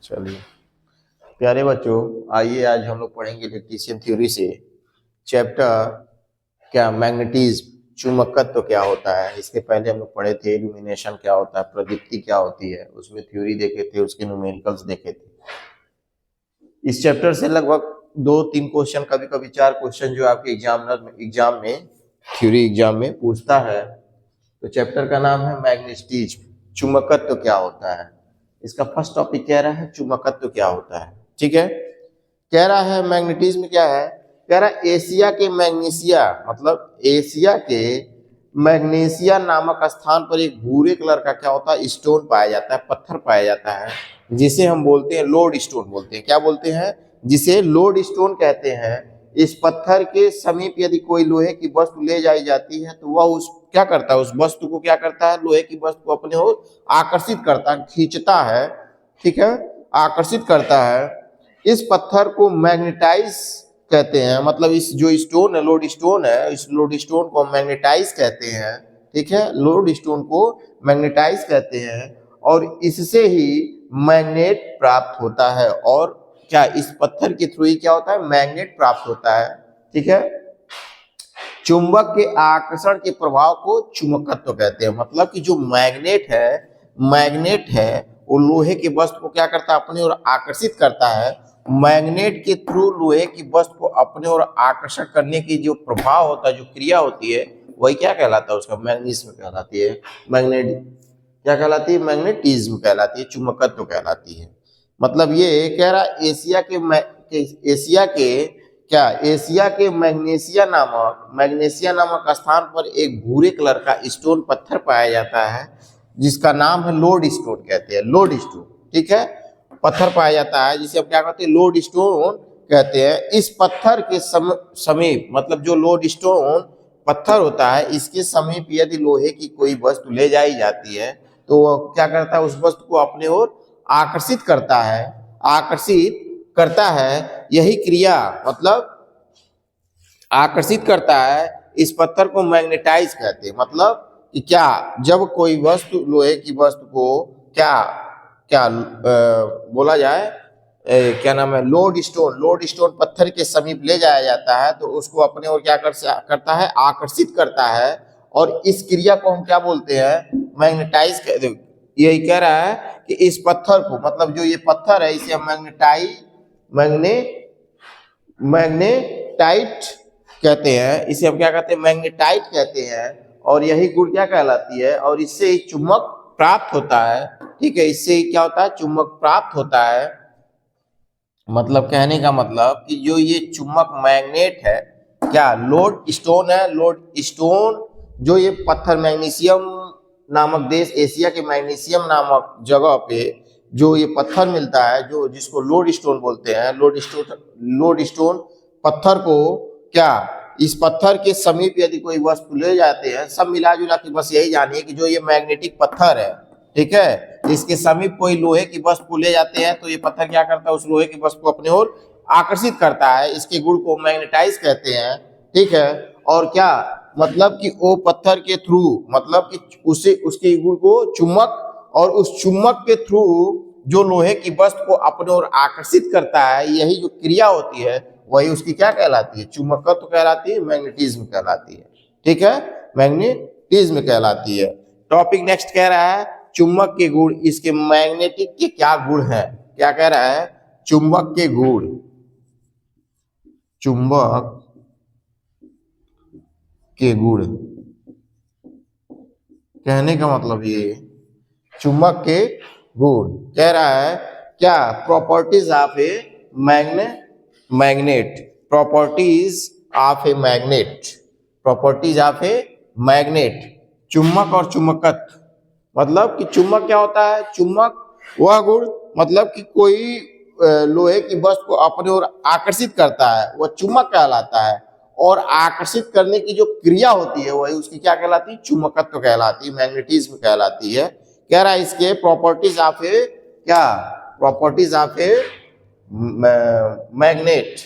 चलिए प्यारे बच्चों, आइए आज हम लोग पढ़ेंगे इलेक्ट्रीशियन थ्योरी से चैप्टर क्या मैग्नेटिज्म, चुंबकत्व क्या होता है। इसके पहले हम लोग पढ़े थे इल्यूमिनेशन क्या होता है, प्रदीप्ति क्या होती है, उसमें थ्योरी देखे थे, उसके न्यूमेरिकल्स देखे थे। इस चैप्टर से लगभग 2-3 क्वेश्चन, कभी कभी 4 क्वेश्चन जो आपके एग्जाम में थ्योरी एग्जाम में पूछता है। तो चैप्टर का नाम है मैग्नेटिज्म, चुंबकत्व क्या होता है। इसका फर्स्ट टॉपिक कह रहा है चुंबकत्व क्या होता है। ठीक है, कह रहा है मैग्नेटिज्म क्या है। कह रहा है एशिया के मैग्नीशिया, मतलब एशिया के मैग्नीशिया नामक स्थान पर एक भूरे कलर का क्या होता है, स्टोन पाया जाता है, पत्थर पाया जाता है, जिसे हम बोलते हैं लोड स्टोन बोलते हैं। क्या बोलते हैं? जिसे लोड स्टोन कहते हैं। इस पत्थर के समीप यदि कोई लोहे की वस्तु ले जाई जाती है तो वह उस क्या करता है, उस वस्तु को क्या करता है, लोहे की वस्तु को अपने ओर आकर्षित करता है, खींचता है। ठीक है, आकर्षित करता है। इस पत्थर को मैग्नेटाइज कहते हैं, मतलब इस जो स्टोन है, लोड स्टोन है, इस लोड स्टोन को मैग्नेटाइज कहते हैं। ठीक है, लोड स्टोन को मैग्नेटाइज कहते हैं और इससे ही मैग्नेट प्राप्त होता है। और क्या इस पत्थर के थ्रू ही क्या होता है, मैग्नेट प्राप्त होता है। ठीक है, चुंबक के आकर्षण के प्रभाव को चुंबकत्व कहते हैं। मतलब कि जो मैग्नेट है वो लोहे की वस्तु को क्या करता है, अपनी ओर आकर्षित करता है। मैग्नेट के थ्रू लोहे की वस्तु को अपने ओर आकर्षण करने की जो प्रभाव होता है, जो क्रिया होती है, वही क्या कहलाता है, उसका मैग्नेटिज्म कहलाती है। मैग्नेट क्या कहलाती है, मैग्नेटिज्म कहलाती है, चुंबकत्व कहलाती है। मतलब ये कह रहा एशिया के मैग्नीशिया नामक स्थान पर एक भूरे कलर का स्टोन पत्थर पाया जाता है, जिसका नाम है लोड स्टोन कहते हैं, लोड स्टोन। ठीक है, पत्थर पाया जाता है जिसे हम क्या कहते हैं, लोड स्टोन कहते हैं। इस पत्थर के समीप, मतलब जो लोड स्टोन पत्थर होता है, इसके समीप यदि लोहे की कोई वस्तु ले जाई जाती है तो वह क्या करता है, उस वस्तु को अपने ओर आकर्षित करता है, आकर्षित करता है। यही क्रिया, मतलब आकर्षित करता है, इस पत्थर को मैग्नेटाइज कहते हैं। मतलब कि क्या, जब कोई वस्तु, लोहे की वस्तु को क्या क्या बोला जाए, क्या नाम है, लोड स्टोन पत्थर के समीप ले जाया जाता है तो उसको अपने ओर क्या करता है, आकर्षित करता है। और इस क्रिया को हम क्या बोलते हैं, मैग्नेटाइज कहते हैं। यही कह रहा है कि इस पत्थर को, मतलब जो ये पत्थर है, इसे हम मैग्नेटाइट कहते हैं। इसे हम क्या कहते हैं, मैग्नेटाइट कहते हैं। और यही गुण क्या कहलाती है, और इससे ही चुंबक प्राप्त होता है। ठीक है, इससे ही क्या होता है, चुंबक प्राप्त होता है। मतलब कहने का मतलब कि जो ये चुंबक मैग्नेट है, क्या लोड स्टोन है, लोड स्टोन जो ये पत्थर मैग्नीशियम नामक देश, एशिया के मैग्नीशियम नामक जगह पे जो ये पत्थर मिलता है, जो जिसको लोड स्टोन बोलते हैं, लोड स्टोन पत्थर को क्या, इस पत्थर के समीप यदि कोई वस्तु ले जाते हैं, सब मिला जुला के बस यही जानिए कि जो ये मैग्नेटिक पत्थर है, ठीक है, इसके समीप कोई लोहे की वस्तु को ले जाते हैं तो ये पत्थर क्या करता है, उस लोहे की वस्तु को अपने ओर आकर्षित करता है। इसके गुण को मैग्नेटाइज कहते हैं। ठीक है, और क्या मतलब कि वो पत्थर के थ्रू, मतलब कि उसके गुण को चुंबक, और उस चुंबक के थ्रू जो लोहे की वस्तु को अपने ओर आकर्षित करता है, यही जो क्रिया होती है वही उसकी क्या कहलाती है, चुंबकत्व कहलाती है, मैग्नेटिज्म कहलाती है। ठीक है, मैग्नेटिज्म कहलाती है। टॉपिक नेक्स्ट कह रहा है चुंबक के गुण, इसके मैग्नेटिक के क्या गुण है। क्या कह रहा है, चुंबक के गुण, चुंबक के गुण, कहने का मतलब ये चुंबक के गुण कह रहा है क्या, properties of a magnet, properties of a magnet, properties of a magnet, चुंबक और चुंबकत्व। मतलब कि चुंबक क्या होता है, चुंबक वह गुण, मतलब कि कोई लोहे की वस्तु को अपने ओर आकर्षित करता है, वह चुंबक कहलाता है। और आकर्षित करने की जो क्रिया होती है वही उसकी क्या कहलाती है, चुंबकत्व कहलाती है, मैग्नेटिज्म कहलाती है। कह रहा है इसके प्रॉपर्टीज ऑफ ए क्या, प्रॉपर्टीज ऑफ ए मैग्नेट,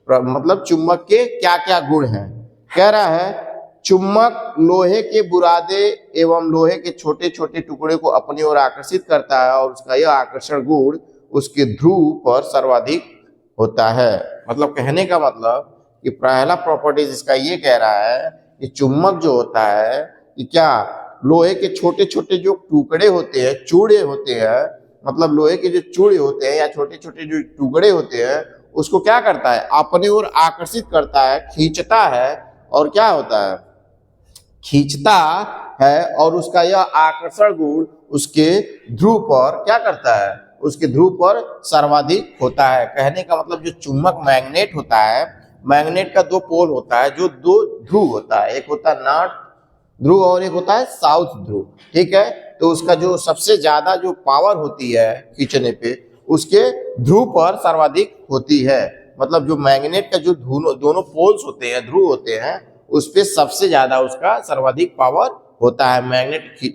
मतलब चुंबक के क्या क्या गुण हैं। कह रहा है चुंबक लोहे के बुरादे एवं लोहे के छोटे छोटे टुकड़े को अपनी ओर आकर्षित करता है और उसका यह आकर्षण गुण उसके ध्रुव पर सर्वाधिक होता है। मतलब कहने का मतलब कि पहला प्रॉपर्टीज इसका ये कह रहा है कि चुंबक जो होता है कि क्या लोहे के छोटे छोटे जो टुकड़े होते हैं, चूड़े होते हैं, मतलब लोहे के जो चूड़े होते हैं या छोटे छोटे जो टुकड़े होते हैं, उसको क्या करता है, अपनी ओर आकर्षित करता है, खींचता है, और क्या होता है, खींचता है, और उसका यह आकर्षण गुण उसके ध्रुव पर क्या करता है, उसके ध्रुव पर सर्वाधिक होता है। कहने का मतलब जो चुंबक मैग्नेट होता है, मैग्नेट का दो पोल होता है, जो दो ध्रुव होता है, एक होता है नॉर्थ ध्रुव और एक होता है साउथ ध्रुव, ठीक है। तो उसका जो सबसे ज्यादा जो पावर होती है खींचने पे, उसके ध्रुव पर सर्वाधिक होती है। मतलब जो मैग्नेट का जो दोनों पोल्स होते हैं, ध्रुव होते हैं, उस पे सबसे ज्यादा उसका सर्वाधिक पावर होता है। मैग्नेट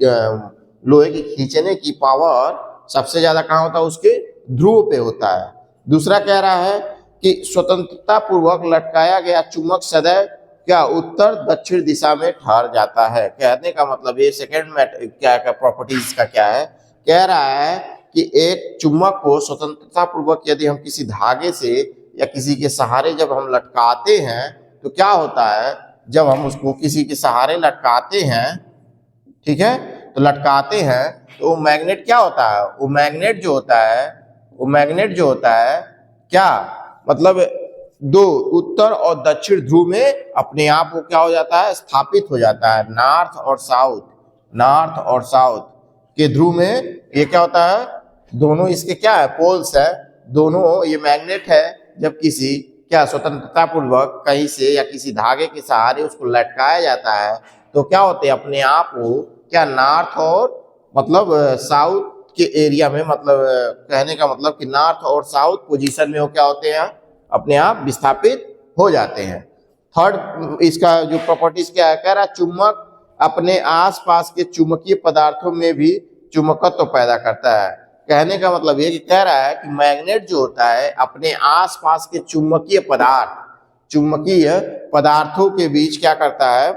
लोहे की खींचने की पावर सबसे ज्यादा कहाँ होता है, उसके ध्रुव पे होता है। दूसरा कह रहा है कि स्वतंत्रता पूर्वक लटकाया गया चुंबक सदैव क्या उत्तर दक्षिण दिशा में ठहर जाता है। कहने का मतलब ये सेकेंड क्या प्रॉपर्टीज का क्या है, कह रहा है कि एक चुंबक को स्वतंत्रता पूर्वक यदि हम किसी धागे से या किसी के सहारे जब हम लटकाते हैं, तो क्या होता है, जब हम उसको किसी के सहारे लटकाते हैं, ठीक है, तो लटकाते हैं, तो वो मैग्नेट क्या होता है, वो मैग्नेट जो होता है, वो मैग्नेट जो होता है क्या, मतलब दो उत्तर और दक्षिण ध्रुव में अपने आप वो क्या हो जाता है, स्थापित हो जाता है। नॉर्थ और साउथ, नॉर्थ और साउथ के ध्रुव में ये क्या होता है, दोनों इसके क्या है, पोल्स है, दोनों ये मैग्नेट है। जब किसी क्या स्वतंत्रता पूर्वक कहीं से या किसी धागे के सहारे उसको लटकाया जाता है, तो क्या होते हैं, अपने आप वो क्या नॉर्थ और मतलब साउथ के एरिया में, मतलब कहने का मतलब कि नॉर्थ और साउथ पोजीशन में वो क्या होते हैं, अपने आप विस्थापित हो जाते हैं। थर्ड इसका जो प्रॉपर्टीज क्या है, कह रहा है चुंबक अपने आसपास के चुंबकीय पदार्थों में भी चुंबकत्व तो पैदा करता है। कहने का मतलब ये कि कह रहा है कि मैग्नेट जो होता है अपने आसपास के चुंबकीय पदार्थों के बीच क्या करता है,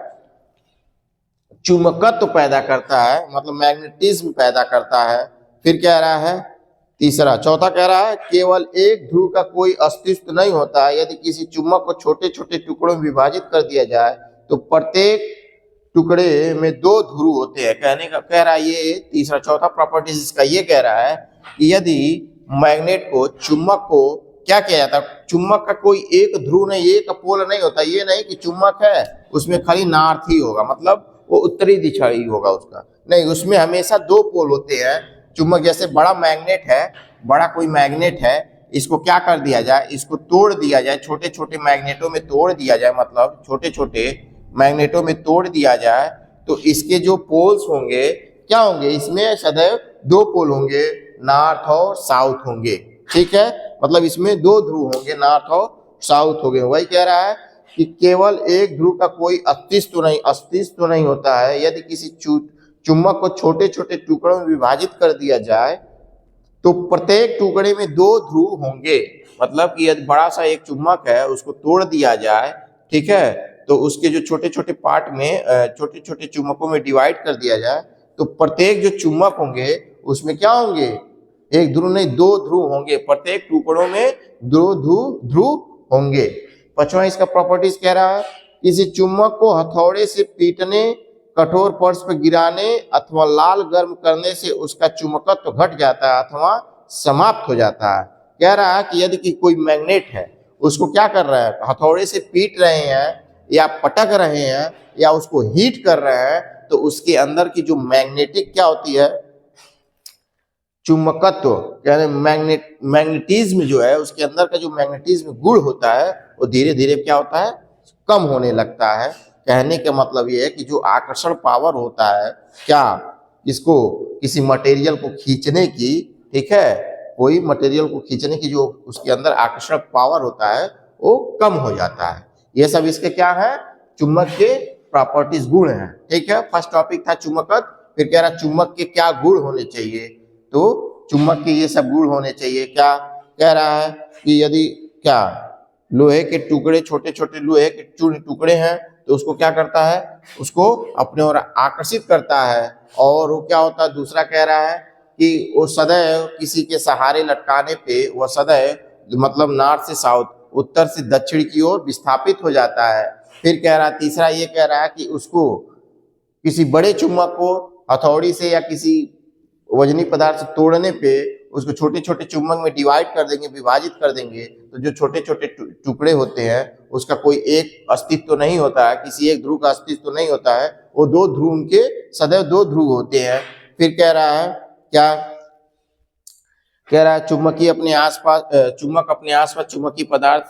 चुंबकत्व तो पैदा करता है, मतलब मैग्नेटिज्म पैदा करता है। फिर कह रहा है चौथा कह रहा है केवल एक ध्रुव का कोई अस्तित्व नहीं होता। यदि किसी चुंबक को छोटे छोटे टुकड़ों में विभाजित कर दिया जाए तो प्रत्येक टुकड़े में दो ध्रुव होते हैं। कहने का कह रहा है ये चौथा प्रॉपर्टीज इसका ये कह रहा है कि यदि मैग्नेट को, चुंबक को क्या किया जाता है, चुंबक का कोई एक ध्रुव नहीं, एक पोल नहीं होता। ये नहीं कि चुंबक है उसमें खाली नॉर्थ ही होगा, मतलब वो उत्तरी दिशा ही होगा उसका, नहीं, उसमें हमेशा दो पोल होते हैं। चुंबक जैसे बड़ा मैग्नेट है, बड़ा कोई मैग्नेट है, इसको क्या कर दिया जाए, इसको तोड़ दिया जाए, छोटे छोटे मैग्नेटों में तोड़ दिया जाए, मतलब छोटे छोटे मैग्नेटों में तोड़ दिया जाए, तो इसके जो पोल्स होंगे क्या होंगे, इसमें सदैव दो पोल होंगे, नॉर्थ और साउथ होंगे, ठीक है। मतलब इसमें दो ध्रुव होंगे, नॉर्थ और साउथ होंगे। वही कह रहा है कि केवल एक ध्रुव का कोई अस्तित्व नहीं होता है। यदि किसी चुंबक को छोटे छोटे टुकड़ों में विभाजित कर दिया जाए तो प्रत्येक टुकड़े में दो ध्रुव होंगे। मतलब कि यदि बड़ा सा एक चुंबक है उसको तोड़ दिया जाए, ठीक है, तो उसके जो छोटे छोटे पार्ट में छोटे छोटे चुंबकों में डिवाइड कर दिया जाए, तो प्रत्येक जो चुंबक होंगे उसमें क्या होंगे, एक ध्रुव नहीं दो ध्रुव होंगे, प्रत्येक टुकड़ों में दो ध्रुव होंगे। पांचवा इसका प्रॉपर्टीज कह रहा है किसी चुंबक को हथौड़े से पीटने, कठोर फर्श पर गिराने अथवा लाल गर्म करने से उसका चुंबकत्व घट जाता है अथवा समाप्त हो जाता है। कह रहा है कि यदि कि कोई मैग्नेट है, उसको क्या कर रहे हैं, हथौड़े से पीट रहे हैं या पटक रहे हैं या उसको हीट कर रहे हैं, तो उसके अंदर की जो मैग्नेटिक क्या होती है, चुंबकत्व, यानी मैग्नेटिज्म जो है, उसके अंदर का जो मैग्नेटिज्म गुण होता है वो धीरे धीरे क्या होता है, कम होने लगता है। कहने का मतलब ये है कि जो आकर्षण पावर होता है क्या, इसको किसी मटेरियल को खींचने की, ठीक है, कोई मटेरियल को खींचने की जो उसके अंदर आकर्षण पावर होता है वो कम हो जाता है। ये सब इसके क्या है, चुंबक के प्रॉपर्टीज, गुण हैं, ठीक है। फर्स्ट टॉपिक था चुंबकत्व, फिर कह रहा चुंबक के क्या गुण होने चाहिए, तो चुंबक के ये सब गुण होने चाहिए। क्या कह रहा है कि यदि क्या लोहे के टुकड़े, छोटे छोटे लोहे के टुकड़े हैं, तो उसको क्या करता है, उसको अपने ओर आकर्षित करता है। और वो क्या होता है, दूसरा कह रहा है कि वो सदैव किसी के सहारे लटकाने पे वह सदैव मतलब नॉर्थ से साउथ, उत्तर से दक्षिण की ओर विस्थापित हो जाता है। फिर कह रहा तीसरा ये कह रहा है कि उसको किसी बड़े चुम्बक को हथौड़ी से या किसी वजनी पदार्थ से तोड़ने पे उसको छोटे छोटे चुम्बक में डिवाइड कर देंगे, विभाजित कर देंगे, तो जो छोटे छोटे टुकड़े होते हैं उसका कोई एक अस्तित्व तो नहीं होता है, किसी एक ध्रुव का अस्तित्व तो नहीं होता है, वो दो ध्रुव उनके सदैव दो ध्रुव होते हैं। फिर कह रहा है क्या, कह रहा है चुम्बकीय अपने आसपास चुम्बक अपने आसपास चुम्बकीय पदार्थ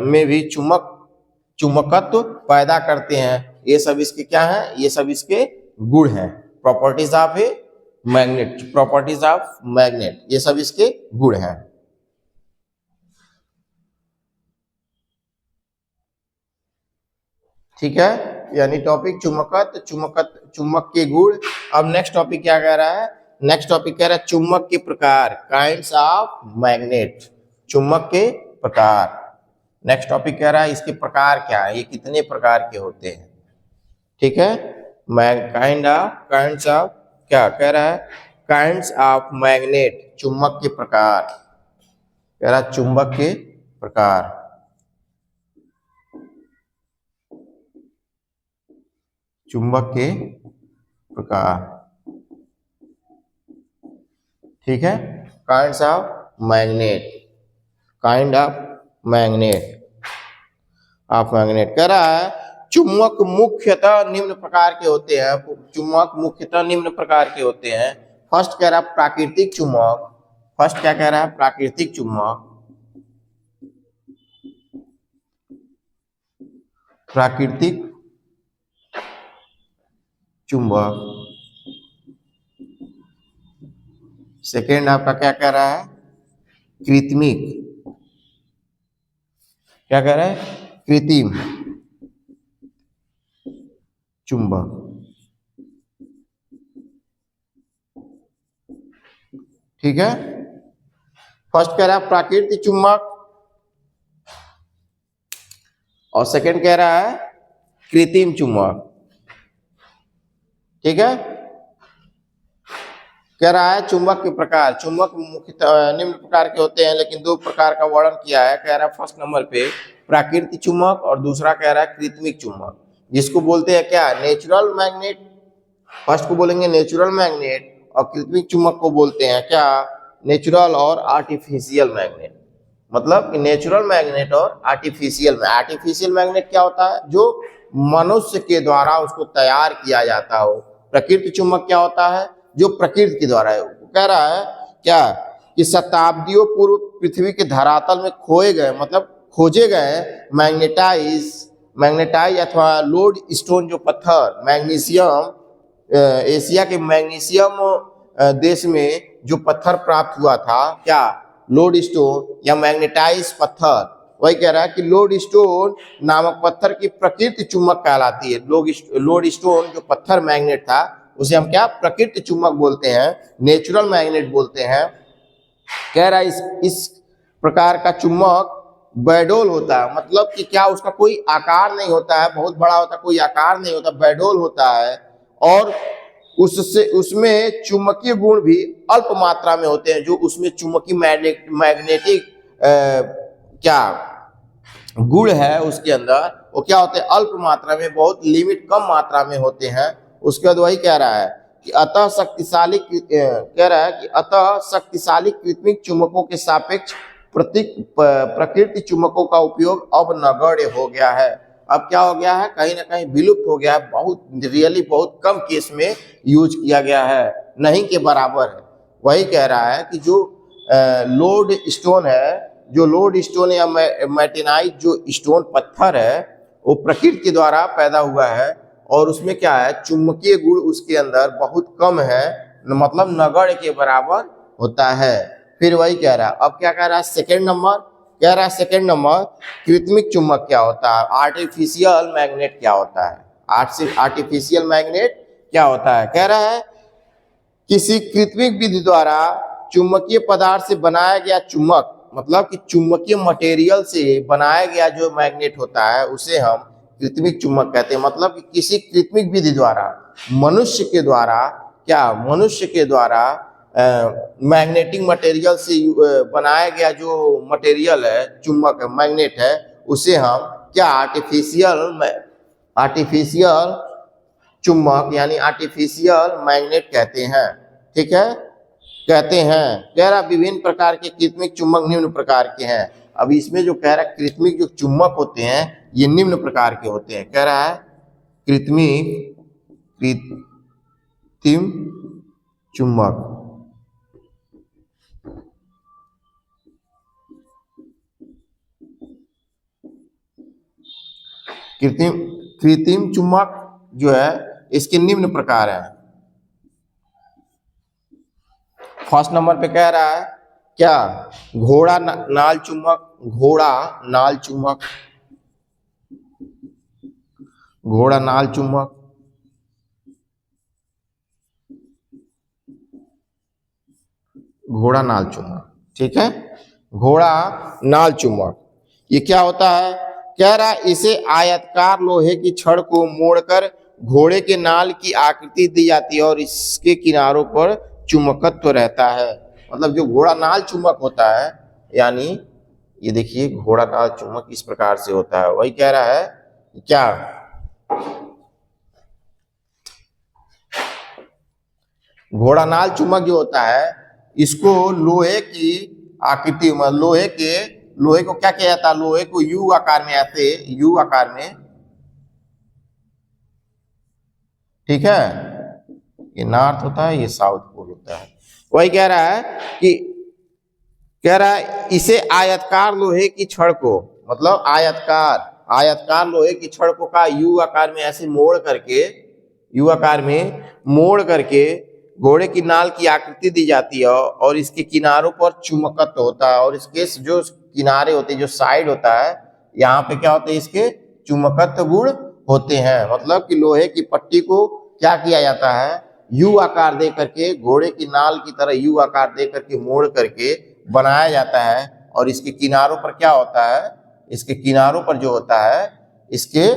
में भी चुम्बकत्व पैदा करते हैं। ये सब इसके क्या है, ये सब इसके गुण हैं, properties of a magnet, properties of magnet, ये सब इसके गुण हैं। ठीक है, यानी टॉपिक चुम्बक के गुण। अब नेक्स्ट टॉपिक क्या कह रहा है, नेक्स्ट टॉपिक कह रहा है चुम्बक के प्रकार, काइंड्स ऑफ मैग्नेट, चुम्बक के प्रकार। नेक्स्ट टॉपिक कह रहा है इसके प्रकार क्या है, ये कितने प्रकार के होते हैं। ठीक है, काइंड्स ऑफ क्या कह रहा है, काइंड्स ऑफ मैग्नेट, चुम्बक के प्रकार, कह रहा चुम्बक के प्रकार। चुंबक के प्रकार, ठीक है, kinds of magnet, kind of magnet, of magnet. कह रहा है चुम्बक मुख्यतः निम्न प्रकार के होते हैं, चुम्बक मुख्यतः निम्न प्रकार के होते हैं। फर्स्ट कह रहा है प्राकृतिक चुम्बक, फर्स्ट क्या कह रहा है, प्राकृतिक चुम्बक, प्राकृतिक चुंबक। सेकेंड आपका क्या कह रहा है, कृत्रिमिक, क्या कह रहा है, कृत्रिम चुंबक। ठीक है, फर्स्ट कह रहा है प्राकृतिक चुंबक और सेकेंड कह रहा है कृत्रिम चुंबक। ठीक है, कह रहा है चुंबक के प्रकार, चुंबक मुख्यतः निम्न प्रकार के होते हैं, लेकिन दो प्रकार का वर्णन किया है। कह रहा है फर्स्ट नंबर पे प्राकृतिक चुंबक और दूसरा कह रहा है कृत्रिमिक चुंबक, जिसको बोलते हैं क्या, नेचुरल मैग्नेट। फर्स्ट को बोलेंगे नेचुरल मैग्नेट और कृत्रिमिक चुंबक को बोलते हैं क्या, नेचुरल और आर्टिफिशियल मैग्नेट। मतलब नेचुरल मैग्नेट और आर्टिफिशियल मैग्नेट क्या होता है, जो मनुष्य के द्वारा उसको तैयार किया जाता हो। प्रकृति चुंबक क्या होता है, जो प्रकृति के द्वारा है। कह रहा है क्या कि शताब्दियों पूर्व पृथ्वी के धरातल में खोए गए, मतलब खोजे गए मैग्नेटाइज अथवा लोड स्टोन जो पत्थर, मैग्नीशियम, एशिया के मैग्नीशियम देश में जो पत्थर प्राप्त हुआ था, क्या, लोड स्टोन या मैग्नेटाइज पत्थर, वही कह रहा है कि लोड स्टोन नामक पत्थर की प्रकृति चुंबक कहलाती है। लोड स्टोन जो पत्थर मैग्नेट था उसे हम क्या, प्रकृति चुंबक बोलते हैं, नेचुरल मैग्नेट बोलते हैं। कह रहा है इस प्रकार का चुंबक बैडोल होता है, मतलब कि क्या, उसका कोई आकार नहीं होता है, बहुत बड़ा होता है, कोई आकार नहीं होता, बैडोल होता है, और उसमें चुंबकीय गुण भी अल्प मात्रा में होते हैं। जो उसमें चुंबकीय मैग्नेटिक क्या गुण है उसके अंदर, वो क्या होते हैं, अल्प मात्रा में, बहुत लिमिट, कम मात्रा में होते हैं। उसके बाद वही कह रहा है कि अतः शक्तिशाली कृत्रिमिक चुंबकों के सापेक्ष प्रकृति चुंबकों का उपयोग अब नगण्य हो गया है। अब क्या हो गया है, कहीं ना कहीं विलुप्त हो गया है, बहुत कम केस में यूज किया गया है, नहीं के बराबर है। वही कह रहा है कि जो लोड स्टोन है, जो लोड स्टोन या मैग्नेटाइज जो स्टोन पत्थर है, वो प्रकृति के द्वारा पैदा हुआ है, और उसमें क्या है, चुंबकीय गुण उसके अंदर बहुत कम है, मतलब नगण्य के बराबर होता है। फिर वही कह रहा है, अब क्या कह रहा है, सेकेंड नंबर कह रहा है, सेकेंड नंबर कृत्रिमिक चुंबक क्या होता है, आर्टिफिशियल मैग्नेट क्या होता है, आर्टिफिशियल मैग्नेट क्या होता है। कह रहा है किसी कृत्रिमिक विधि द्वारा चुंबकीय पदार्थ से बनाया गया चुंबक, मतलब कि चुंबकीय मटेरियल से बनाया गया जो मैग्नेट होता है उसे हम कृत्रिमिक चुंबक कहते हैं। मतलब कि किसी कृत्रिमिक विधि द्वारा, मनुष्य के द्वारा क्या मनुष्य के द्वारा मैग्नेटिक मटेरियल से बनाया गया जो मटेरियल है, चुंबक मैग्नेट है, उसे हम क्या आर्टिफिशियल चुंबक यानी आर्टिफिशियल मैग्नेट कहते हैं। ठीक है, कहते हैं। कह रहा विभिन्न प्रकार के कृत्रिम चुंबक निम्न प्रकार के हैं। अब इसमें जो कह रहा है कृत्रिम जो चुंबक होते हैं ये निम्न प्रकार के होते हैं। कह रहा है कृत्रिम चुंबक कृत्रिम चुंबक जो है इसके निम्न प्रकार है। फर्स्ट नंबर पे कह रहा है क्या, घोड़ा नाल चुंबक, घोड़ा नाल चुंबक, घोड़ा नाल चुंबक, घोड़ा नाल चुंबक। ठीक है, घोड़ा नाल चुंबक ये क्या होता है? कह रहा इसे आयताकार लोहे की छड़ को मोड़कर घोड़े के नाल की आकृति दी जाती है और इसके किनारों पर चुंबकत्व रहता है। मतलब जो घोड़ा नाल चुंबक होता है, यानी ये देखिए घोड़ा नाल चुंबक इस प्रकार से होता है। वही कह रहा है क्या, घोड़ा नाल चुंबक जो होता है इसको लोहे की आकृति, लोहे को क्या किया जाता है, लोहे को यू आकार में, ऐसे यू आकार में, ठीक है, ये नॉर्थ होता है, ये साउथ पोल होता है। वही कह रहा है कि कह रहा है इसे आयताकार लोहे की छड़ को, मतलब आयताकार लोहे की छड़ को का यू आकार में ऐसे मोड़ करके, यू आकार में मोड़ करके घोड़े की नाल की आकृति दी जाती है और इसके किनारों पर चुंबकत्व होता है और इसके जो किनारे होते हैं, जो साइड होता है, यहाँ पे क्या होते हैं, इसके चुंबकत्व गुण होते हैं। मतलब कि लोहे की पट्टी को क्या किया जाता है, यू आकार दे करके, घोड़े की नाल की तरह यू आकार दे करके मोड़ करके बनाया जाता है और इसके किनारों पर क्या होता है, इसके किनारों पर जो होता है, इसके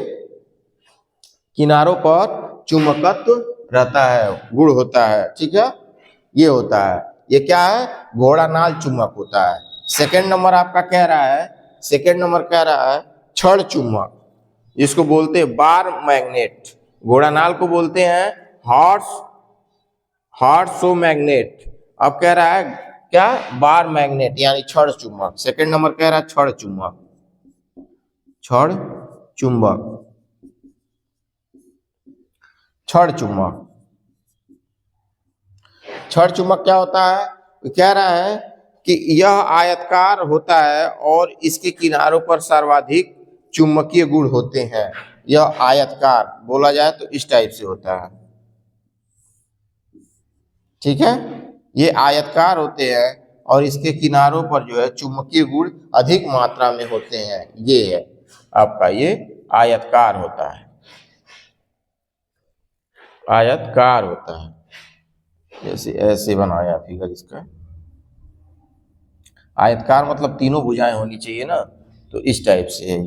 किनारों पर चुंबकत्व रहता है, गुण होता है। ठीक है, ये होता है, ये क्या है, घोड़ा नाल चुंबक होता है। सेकंड नंबर आपका कह रहा है, सेकंड नंबर कह रहा है छड़ चुंबक, जिसको बोलते हैं बार मैग्नेट। घोड़ा नाल को बोलते हैं हॉर्सो मैग्नेट। अब कह रहा है क्या, बार मैग्नेट यानी छड़ चुंबक। सेकंड नंबर कह रहा है छड़ चुंबक, छड़ चुंबक, छड़ चुंबक। छड़ चुंबक क्या होता है? कह रहा है कि यह आयताकार होता है और इसके किनारों पर सर्वाधिक चुंबकीय गुण होते हैं। यह आयताकार बोला जाए तो इस टाइप से होता है। ठीक है, ये आयताकार होते हैं और इसके किनारों पर जो है चुंबकीय गुण अधिक मात्रा में होते हैं। ये है आपका, ये आयताकार होता है, आयताकार होता है। जैसे ऐसे बनाया फिगर इसका, आयताकार मतलब तीनों भुजाएं होनी चाहिए ना, तो इस टाइप से है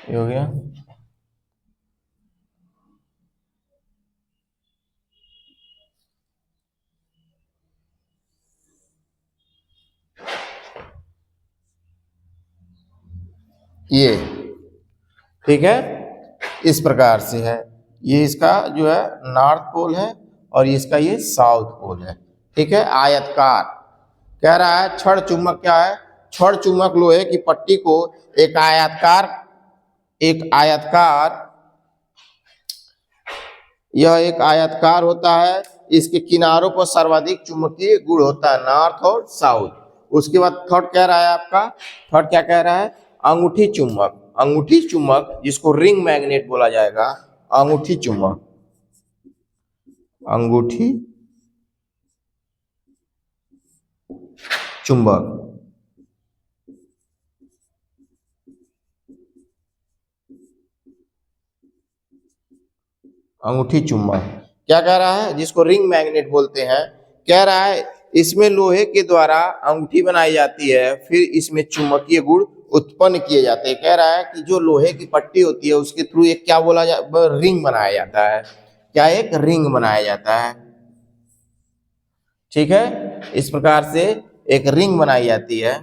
ये हो गया। ये ठीक है, इस प्रकार से है। ये इसका जो है नॉर्थ पोल है और इसका ये साउथ पोल है। ठीक है, आयताकार। कह रहा है छड़ चुंबक क्या है, छड़ चुंबक लोहे की पट्टी को एक आयताकार, यह एक आयताकार होता है, इसके किनारों पर सर्वाधिक चुंबकीय गुण होता है, नॉर्थ और साउथ। उसके बाद थर्ड कह रहा है आपका, थर्ड क्या कह रहा है, अंगूठी चुंबक। अंगूठी चुंबक जिसको रिंग मैग्नेट बोला जाएगा, अंगूठी चुंबक, अंगूठी चुंबक, अंगूठी चुंबक क्या कह रहा है, जिसको रिंग मैग्नेट बोलते हैं, कह रहा है इसमें लोहे के द्वारा अंगूठी बनाई जाती है, फिर इसमें चुंबकीय गुण उत्पन्न किए जाते हैं। कह रहा है कि जो लोहे की पट्टी होती है उसके थ्रू एक क्या बोला रिंग बनाया जाता है। क्या, एक रिंग बनाया जाता है। ठीक है, इस प्रकार से एक रिंग बनाई जाती है।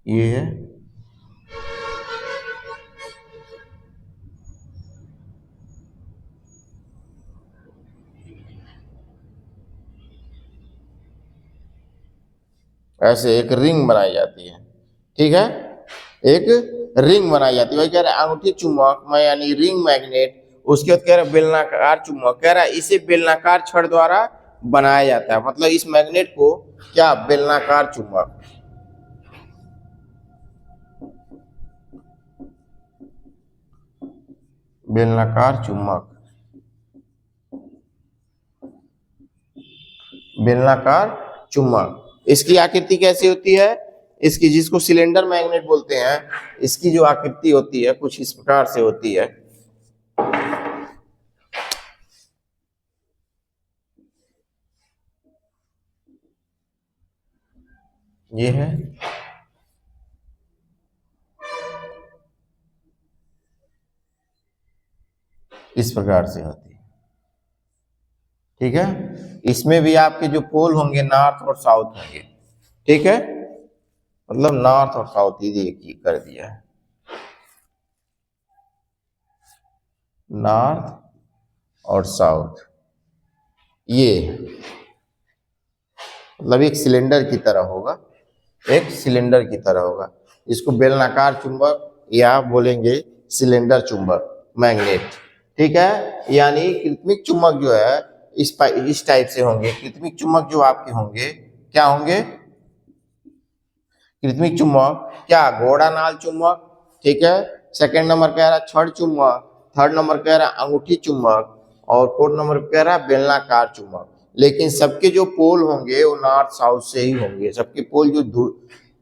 ये है ऐसे एक रिंग बनाई जाती है। ठीक है, एक रिंग बनाई जाती है। वही कह रहा है अंगूठी चुंबक में यानी रिंग मैग्नेट, उसके बाद कह रहा है बेलनाकार चुंबक, कह रहा है इसे बेलनाकार छड़ द्वारा बनाया जाता है। मतलब इस मैग्नेट को क्या, बेलनाकार चुंबक, बेलनाकार चुंबक, बेलनाकार चुंबक। इसकी आकृति कैसी होती है, इसकी, जिसको सिलेंडर मैग्नेट बोलते हैं, इसकी जो आकृति होती है कुछ इस प्रकार से होती है। ये है, इस प्रकार से होती है। ठीक है, इसमें भी आपके जो पोल होंगे नॉर्थ और साउथ होंगे। ठीक है, मतलब नॉर्थ और साउथ ही कर दिया है, नॉर्थ और साउथ। ये मतलब एक सिलेंडर की तरह होगा, एक सिलेंडर की तरह होगा। इसको बेलनाकार चुंबक या बोलेंगे सिलेंडर चुंबक मैग्नेट। ठीक है, यानी कृत्रिम चुंबक जो है इस टाइप से होंगे। कृत्रिम चुंबक जो आपके होंगे क्या होंगे, कृत्रिम चुंबक क्या, घोड़ा नाल चुंबक। ठीक है, सेकंड नंबर कह रहा है छड़ चुंबक, थर्ड नंबर कह रहा है अंगूठी चुंबक, और फोर्थ नंबर कह रहा है बेलनाकार चुंबक। लेकिन सबके जो पोल होंगे वो नॉर्थ साउथ से ही होंगे। सबके पोल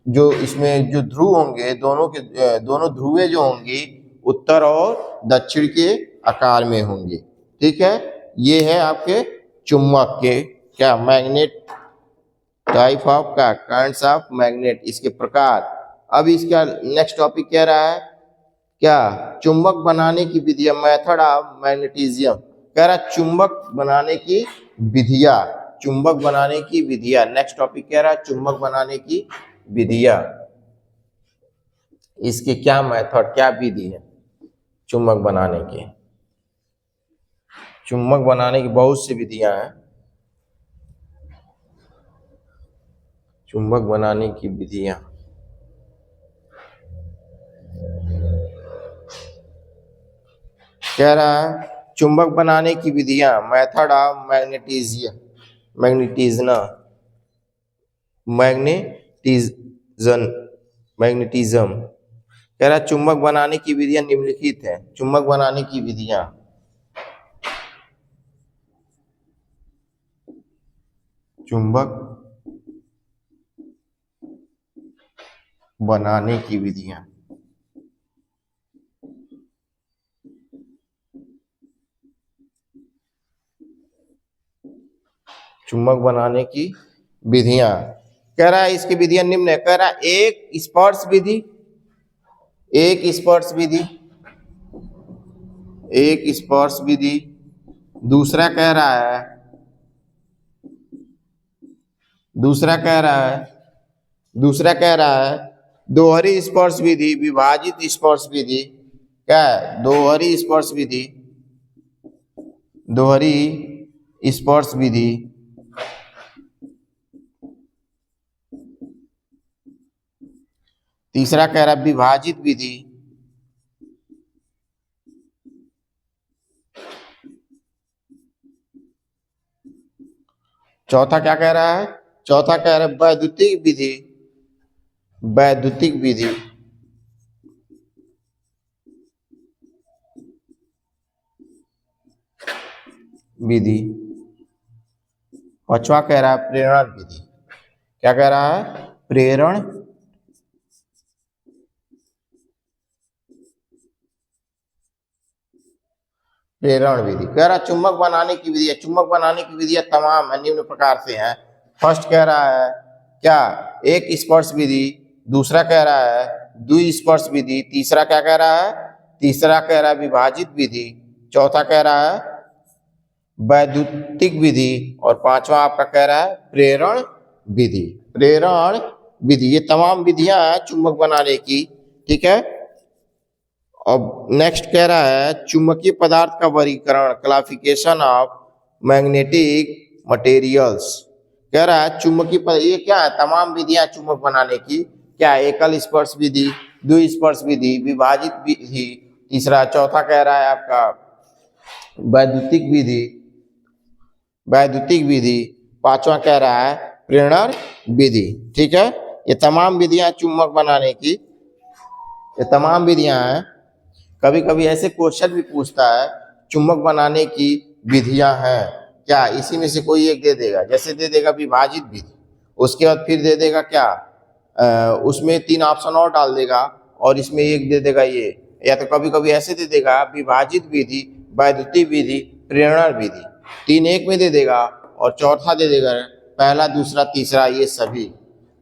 जो इसमें जो ध्रुव होंगे, दोनों ध्रुवें जो होंगी उत्तर और दक्षिण के आकार में होंगे। ठीक है, ये है आपके चुंबक के क्या, मैग्नेट, टाइप ऑफ का काइंड्स ऑफ मैग्नेट, इसके प्रकार। अब इसका नेक्स्ट टॉपिक कह रहा है क्या, चुंबक बनाने की विधियां, मेथड ऑफ मैग्नेटिज्म। कह रहा है चुंबक बनाने की विधियां, चुंबक बनाने की विधियां। नेक्स्ट टॉपिक कह रहा है चुंबक बनाने की विधियां, इसके क्या मेथड, क्या विधि है चुंबक बनाने की। चुंबक बनाने की बहुत सी विधियां हैं, चुंबक बनाने की विधियां। कह रहा है चुंबक बनाने की विधियां, मेथड ऑफ मैग्नेटिज्म, मैग्नेटिज्म। कह रहा है चुंबक बनाने की विधियां निम्नलिखित है। चुंबक बनाने की विधियां, चुंबक बनाने की विधियां। चुंबक बनाने की विधियां, कह रहा है इसकी विधियां निम्न है। कह रहा है एक स्पर्श विधि, एक स्पर्श विधि, एक स्पर्श विधि। दूसरा कह रहा है, दूसरा कह रहा है, दूसरा कह रहा है दोहरी स्पर्श विधि, विभाजित स्पर्श विधि। क्या है, दोहरी स्पर्श विधि, दोहरी स्पर्श विधि। तीसरा कह रहा है विभाजित विधि। चौथा क्या कह रहा है, चौथा कह रहा है वैद्युतिक विधि, वैद्युतिक विधि। विधि। पांचवा कह रहा है प्रेरण विधि। क्या कह रहा है, प्रेरण प्रेरण विधि। कह रहा चुंबक बनाने की विधि है, चुंबक बनाने की विधियां तमाम है, निम्न प्रकार से हैं। फर्स्ट कह रहा है क्या, एक स्पर्श विधि, दूसरा कह रहा है द्विस्पर्श विधि, तीसरा क्या कह रहा है, तीसरा कह रहा है विभाजित विधि, चौथा कह रहा है वैद्युतिक विधि, और पांचवा आपका कह रहा है प्रेरण विधि। प्रेरण विधि, ये तमाम विधियां हैं चुंबक बनाने की, ठीक है। अब नेक्स्ट कह रहा है चुंबकीय पदार्थ का वर्गीकरण, क्लासिफिकेशन ऑफ मैग्नेटिक मटेरियल्स। कह रहा है चुंबकीय ये क्या है, तमाम विधियां चुंबक बनाने की, क्या है, एकल स्पर्श विधि, द्विस्पर्श विधि, विभाजित विधि, तीसरा चौथा कह रहा है आपका वैद्युतिक विधि, वैद्युतिक विधि, पांचवा कह रहा है प्रेरण विधि, ठीक है। ये तमाम विधियां चुंबक बनाने की, ये तमाम विधियां हैं। कभी कभी ऐसे क्वेश्चन भी पूछता है चुंबक बनाने की विधियां हैं क्या, इसी में से कोई एक दे देगा, जैसे दे देगा विभाजित विधि, उसके बाद फिर दे देगा क्या, उसमें 3 ऑप्शन और डाल देगा और इसमें एक दे देगा ये, या तो कभी कभी ऐसे दे देगा विभाजित विधि, वैद्युतिक विधि, प्रेरण विधि, 3 एक में दे देगा और चौथा दे देगा पहला, दूसरा, तीसरा, ये सभी,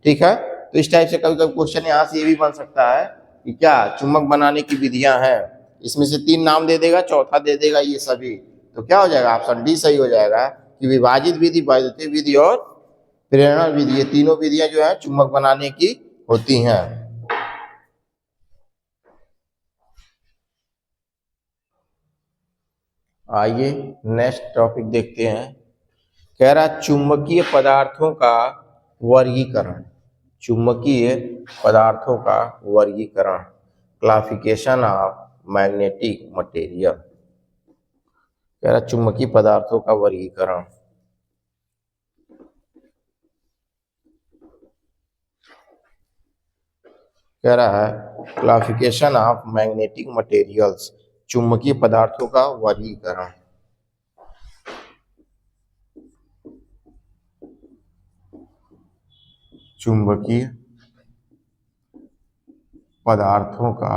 ठीक है। तो इस टाइप से कभी कभी क्वेश्चन यहाँ से ये भी बन सकता है कि क्या चुंबक बनाने की विधियां हैं, इसमें से 3 नाम दे देगा, चौथा दे देगा ये सभी, तो क्या हो जाएगा, ऑप्शन डी सही हो जाएगा कि विभाजित विधि, वैद्युतिक विधि और प्रेरण विधि, ये तीनों विधियां जो है चुंबक बनाने की होती हैं। आइए नेक्स्ट टॉपिक देखते हैं। कह रहा चुंबकीय पदार्थों का वर्गीकरण, चुंबकीय पदार्थों का वर्गीकरण, क्लासिफिकेशन ऑफ मैग्नेटिक मटेरियल। कह रहा चुंबकीय पदार्थों का वर्गीकरण, कह रहा है क्लासिफिकेशन ऑफ मैग्नेटिक मटेरियल्स, चुंबकीय पदार्थों का वर्गीकरण। चुंबकीय पदार्थों का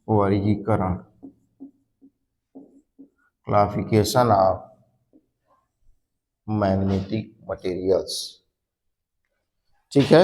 वर्गीकरण, क्लासिफिकेशन ऑफ मैग्नेटिक मटेरियल्स, ठीक है।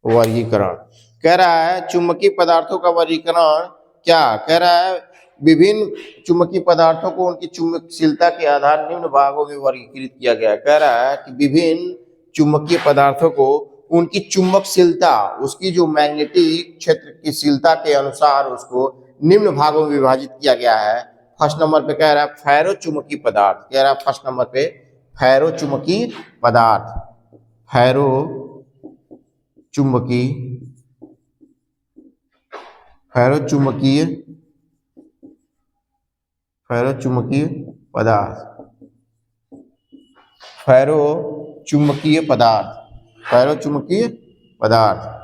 वर्गीकरण कह रहा है चुंबकीय पदार्थों का वर्गीकरण, क्या कह रहा है, विभिन्न चुंबकीय पदार्थों को उनकी चुंबकशीलता के आधार निम्न भागों में वर्गीकृत किया गया। कह रहा है कि विभिन्न चुंबकीय पदार्थों को उनकी चुंबकशीलता, उसकी जो मैग्नेटिक क्षेत्र की शीलता के अनुसार उसको निम्न भागों में विभाजित किया गया है। फर्स्ट नंबर पे कह रहा है फेरो चुंबकीय पदार्थ, कह रहा है फर्स्ट नंबर पे फेरो चुंबकीय पदार्थ, फेरो चुंबकीय, फेरो चुंबकीय, फेरो चुंबकीय पदार्थ, फेरो चुंबकीय पदार्थ, फेरो चुंबकीय पदार्थ।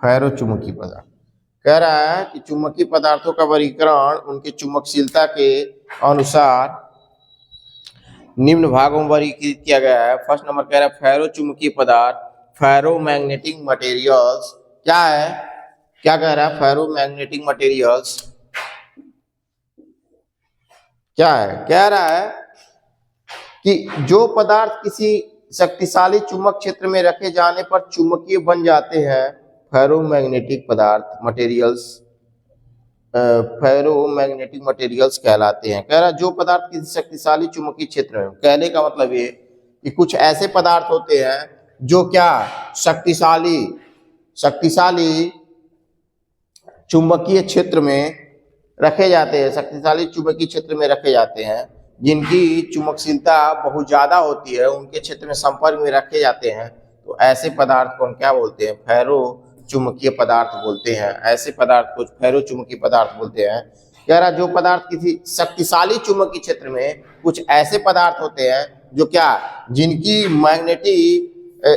फेरो चुंबकीय पदार्थ कह रहा है कि चुंबकीय पदार्थों का वर्गीकरण उनकी चुंबकशीलता के अनुसार निम्न भागों में वर्गीकृत किया गया है। फर्स्ट नंबर कह रहा है फेरो चुंबकीय पदार्थ, फेरोमैग्नेटिक मटेरियल्स। क्या है, क्या कह रहा है, फेरोमैग्नेटिक मटेरियल्स क्या है, कह रहा है कि जो पदार्थ किसी शक्तिशाली चुंबक क्षेत्र में रखे जाने पर चुंबकीय बन जाते हैं, फेरोमैग्नेटिक पदार्थ मटेरियल्स, फेरोमैग्नेटिक मटेरियल्स कहलाते हैं। कह रहा है जो पदार्थ किसी शक्तिशाली चुंबकीय क्षेत्र में, कहने का मतलब ये कि कुछ ऐसे पदार्थ होते हैं जो क्या शक्तिशाली चुंबकीय क्षेत्र में रखे जाते हैं, शक्तिशाली चुंबकीय क्षेत्र में रखे जाते हैं, जिनकी चुंबकशीलता बहुत ज्यादा होती है, उनके क्षेत्र में संपर्क में रखे जाते हैं, तो ऐसे पदार्थ को हम क्या बोलते हैं, फेरो चुंबकीय पदार्थ बोलते हैं। ऐसे पदार्थ को फेरो चुंबकीय पदार्थ बोलते हैं। कह रहा जो पदार्थ किसी शक्तिशाली चुंबकीय क्षेत्र में, कुछ ऐसे पदार्थ होते हैं जो क्या, जिनकी मैग्नेटिक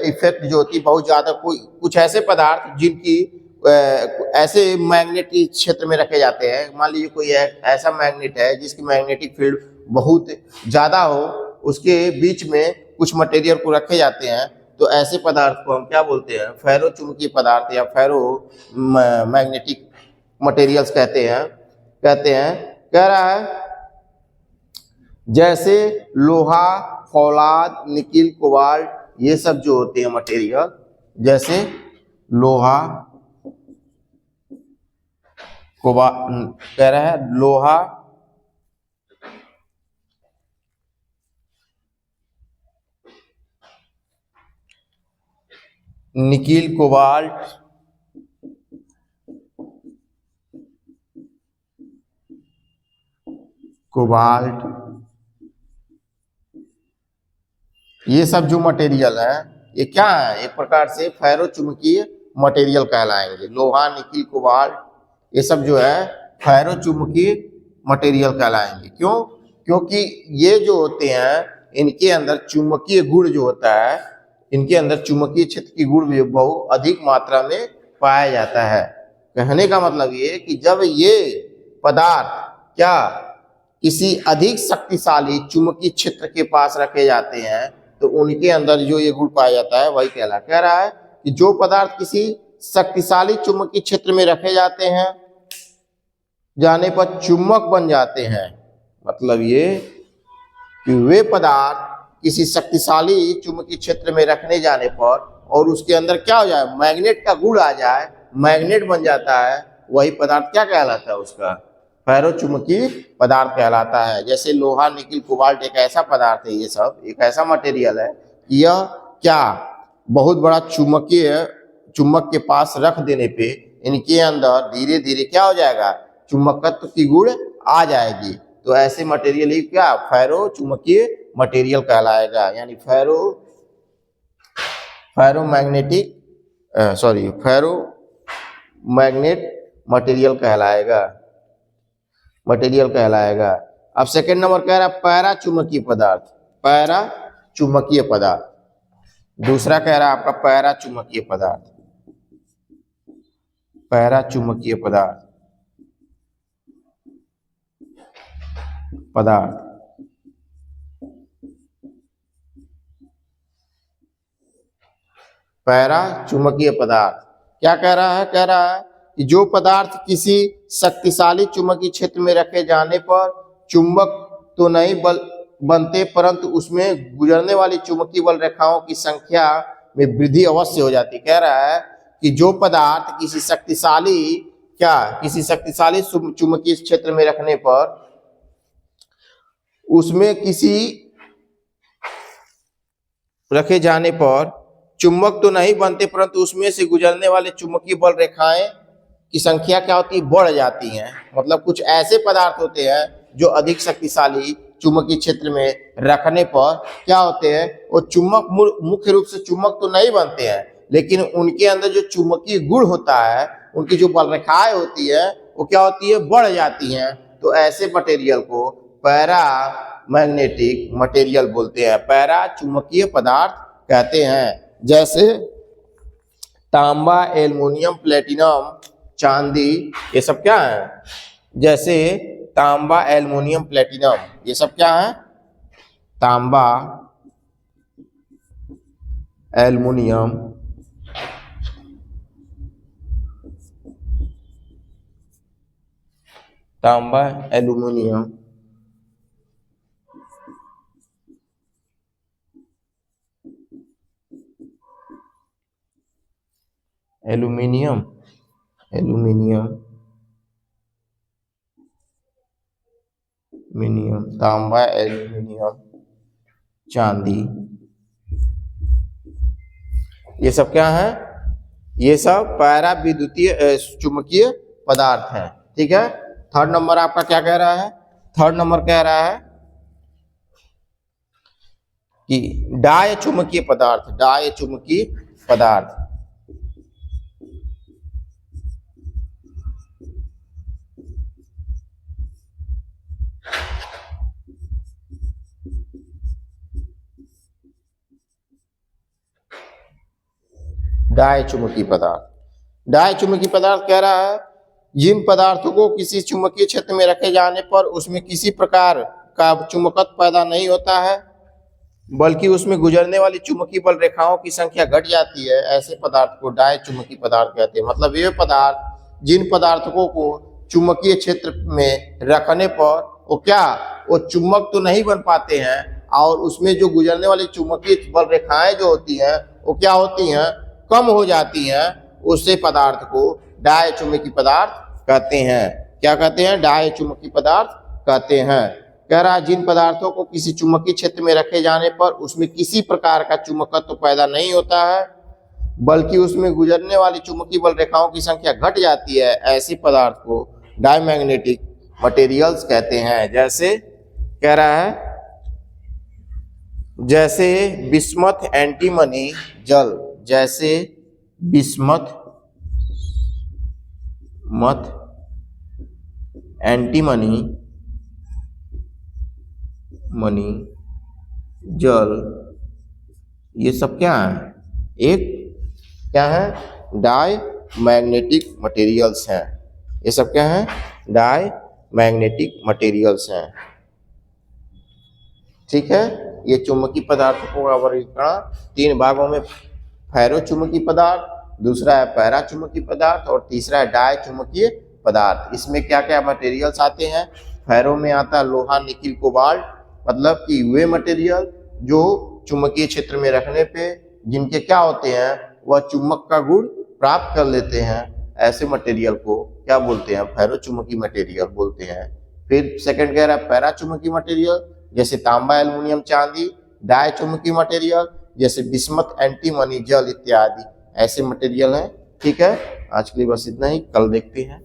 इफेक्ट जो होती है बहुत ज्यादा, कुछ ऐसे पदार्थ जिनकी ऐसे मैग्नेटिक क्षेत्र में रखे जाते हैं। मान लीजिए कोई ऐसा मैग्नेट है जिसकी मैग्नेटिक फील्ड बहुत ज्यादा हो, उसके बीच में कुछ मटेरियल को रखे जाते हैं, तो ऐसे पदार्थ को हम क्या बोलते हैं? फेरो चुंबकीय पदार्थ या फेरो मैग्नेटिक मटेरियल्स कहते हैं। कह रहा है जैसे लोहा, फौलाद, निकिल, कोबाल्ट, ये सब जो होते हैं मटेरियल, जैसे लोहा, कह रहा है लोहा, निकिल, कोबाल्ट, ये सब जो मटेरियल है ये क्या है? एक प्रकार से फेरो चुंबकीय मटेरियल कहलाएंगे। लोहा, निकिल, कोबाल्ट, ये सब जो है फेरो चुंबकीय मटेरियल कहलाएंगे। क्यों? क्योंकि ये जो होते हैं इनके अंदर चुंबकीय गुण जो होता है, इनके अंदर चुंबकीय क्षेत्र की गुण भी बहुत अधिक मात्रा में पाया जाता है। कहने का मतलब ये कि जब ये पदार्थ क्या किसी अधिक शक्तिशाली चुंबकीय क्षेत्र के पास रखे जाते हैं तो उनके अंदर जो ये गुण पाया जाता है वही कह रहा है कि जो पदार्थ किसी शक्तिशाली चुंबकीय क्षेत्र में रखे जाने पर चुंबक बन जाते हैं। मतलब ये कि वे पदार्थ किसी शक्तिशाली चुंबकीय क्षेत्र में रखने जाने पर और उसके अंदर क्या हो जाए? मैग्नेट का गुण आ जाए, मैग्नेट बन जाता है, वही पदार्थ क्या कहलाता है? उसका फेरो चुंबकीय पदार्थ कहलाता है। जैसे लोहा, निकिल, कोबाल्ट एक ऐसा पदार्थ है, ये सब एक ऐसा मटेरियल है कि यह क्या बहुत बड़ा चुंबक के पास रख देने पे इनके अंदर धीरे धीरे क्या हो जाएगा? चुंबकत्व की गुण आ जाएगी। तो ऐसे मटेरियल ही क्या फेरो चुंबकीय मटेरियल कहलाएगा, यानी फेरो मैग्नेट मटेरियल कहलाएगा। अब सेकंड नंबर कह रहा है पैरा चुंबकीय पदार्थ। दूसरा कह रहा है आपका पैरा चुंबकीय पदार्थ। पैरा चुंबकीय पदार्थ क्या कह रहा है? कह रहा है कि जो पदार्थ किसी शक्तिशाली चुंबकीय क्षेत्र में रखे जाने पर चुंबक तो नहीं बनते, परंतु उसमें गुजरने वाली चुंबकीय बल रेखाओं की संख्या में वृद्धि अवश्य हो जाती। कह रहा है कि जो पदार्थ किसी शक्तिशाली चुंबकीय क्षेत्र में रखने पर उसमें रखे जाने पर चुंबक तो नहीं बनते, परंतु उसमें से गुजरने वाले चुंबकीय बल रेखाएं की संख्या क्या होती है? बढ़ जाती हैं। मतलब कुछ ऐसे पदार्थ होते हैं जो अधिक शक्तिशाली चुंबकीय क्षेत्र में रखने पर क्या होते हैं? वो चुंबक मुख्य रूप से चुंबक तो नहीं बनते हैं, लेकिन उनके अंदर जो चुंबकीय गुण होता है, उनकी जो बल रेखाएं होती है वो क्या होती है? बढ़ जाती हैं। तो ऐसे मटेरियल को पैरा मैग्नेटिक मटेरियल बोलते हैं, पैरा चुंबकीय पदार्थ कहते हैं। जैसे तांबा, एल्युमिनियम, प्लेटिनम, चांदी, ये सब क्या है? जैसे तांबा, एल्युमिनियम, प्लेटिनम, ये सब क्या है? तांबा, एल्युमिनियम, एल्युमिनियम, तांबा, एल्युमिनियम, चांदी, ये सब क्या है? ये सब पैरा विद्युतीय चुंबकीय पदार्थ हैं। ठीक है। थर्ड नंबर आपका क्या कह रहा है? थर्ड नंबर कह रहा है कि डाय चुंबकीय पदार्थ। डाय चुंबकीय पदार्थ डाय चुंबकीय पदार्थ डाय चुंबकीय पदार्थ कह रहा है जिन पदार्थों को किसी चुंबकीय क्षेत्र में रखे जाने पर उसमें किसी प्रकार का चुंबकत्व पैदा नहीं होता है, बल्कि उसमें गुजरने वाली चुंबकीय बल रेखाओं की संख्या घट जाती है, ऐसे पदार्थ को डाय चुंबकीय पदार्थ कहते हैं। मतलब वे पदार्थ जिन पदार्थों को चुंबकीय क्षेत्र में रखने पर वो चुंबक तो नहीं बन पाते हैं, और उसमें जो गुजरने वाली चुंबकीय बल रेखाएं जो होती हैं वो क्या होती हैं, कम हो जाती हैं, उससे पदार्थ को डाय चुंबकीय पदार्थ कहते हैं। क्या कहते हैं? डाय चुंबकीय पदार्थ कहते हैं। कह रहा है जिन पदार्थों को किसी चुंबकीय क्षेत्र में रखे जाने पर उसमें किसी प्रकार का चुंबकत्व पैदा नहीं होता है, बल्कि उसमें गुजरने वाली चुंबकीय बल रेखाओं की संख्या घट जाती है, ऐसे पदार्थ को डायमैग्नेटिक मटेरियल्स कहते हैं। जैसे कह रहा है जैसे बिस्मथ एंटीमनी जल, जैसे बिस्मथ एंटीमनी जल, ये सब क्या है? एक क्या है? डाई मैग्नेटिक मटेरियल्स हैं। ये सब क्या है? डाई मैग्नेटिक मटेरियल्स हैं। ठीक है, ये चुंबकीय पदार्थों का वर्गीकरण 3 भागों में, फेरो चुंबकीय पदार्थ, दूसरा है पैरा चुंबकीय पदार्थ और तीसरा है डाई चुंबकीय पदार्थ। इसमें क्या क्या मटेरियल्स आते हैं? फेरो में आता है लोहा, निकिल, कोबाल्ट, मतलब कि वे मटेरियल जो चुंबकीय क्षेत्र में रखने पे जिनके क्या होते हैं, वह चुंबक का गुण प्राप्त कर लेते हैं, ऐसे मटेरियल को क्या बोलते हैं? फेरो चुंबकीय मटेरियल बोलते हैं। फिर सेकंड कह रहा है पैरा चुंबकीय मटेरियल, जैसे तांबा, एल्युमिनियम, चांदी। डाई चुंबकीय मटेरियल जैसे बिस्मथ, एंटीमनी जल इत्यादि, ऐसे मटेरियल हैं। ठीक है, आज के लिए बस इतना ही, कल देखते हैं।